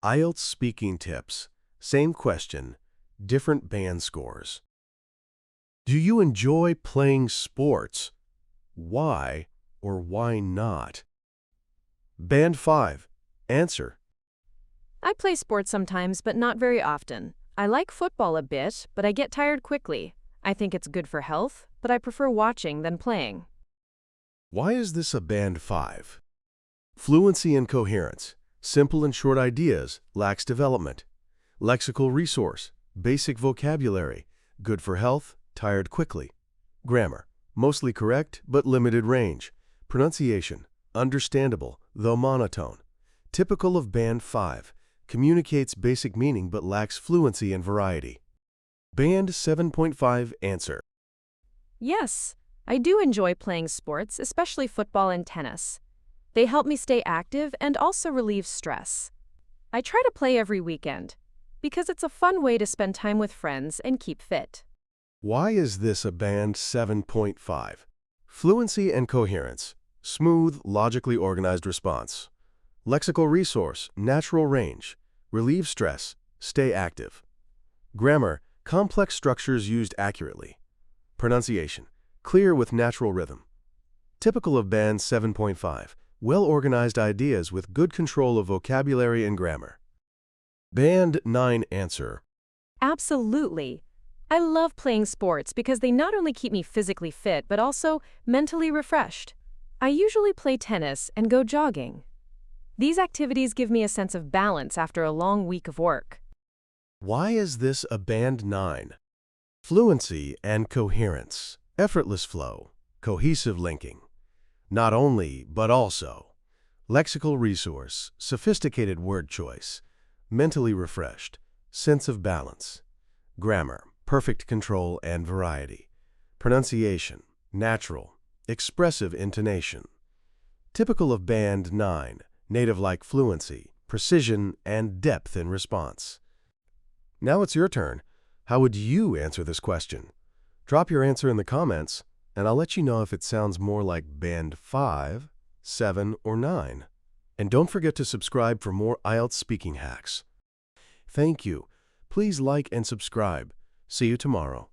IELTS speaking tips. Same question, different band scores. Do you enjoy playing sports? Why or why not? Band 5. Answer. I play sports sometimes, but not very often. I like football a bit, but I get tired quickly. I think it's good for health, but I prefer watching than playing. Why is this a band 5? Fluency and coherence. Simple and short ideas, lacks development. Lexical resource, basic vocabulary, good for health, tired quickly. Grammar, mostly correct but limited range. Pronunciation, understandable, though monotone. Typical of band 5, communicates basic meaning but lacks fluency and variety. Band 7.5 answer. Yes, I do enjoy playing sports, especially football and tennis. They help me stay active and also relieve stress. I try to play every weekend because it's a fun way to spend time with friends and keep fit. Why is this a band 7.5? Fluency and coherence, smooth, logically organized response. Lexical resource, natural range, relieve stress, stay active. Grammar, complex structures used accurately. Pronunciation, clear with natural rhythm. Typical of band 7.5, well-organized ideas with good control of vocabulary and grammar. Band 9 answer. Absolutely. I love playing sports because they not only keep me physically fit, but also mentally refreshed. I usually play tennis and go jogging. These activities give me a sense of balance after a long week of work. Why is this a band 9? Fluency and coherence, effortless flow, cohesive linking. Not only, but also. Lexical resource, sophisticated word choice, mentally refreshed, sense of balance. Grammar, perfect control and variety. Pronunciation, natural, expressive intonation. Typical of band 9, native-like fluency, precision, and depth in response. Now it's your turn. How would you answer this question? Drop your answer in the comments, and I'll let you know if it sounds more like band 5, 7, or 9. And don't forget to subscribe for more IELTS speaking hacks. Thank you. Please like and subscribe. See you tomorrow.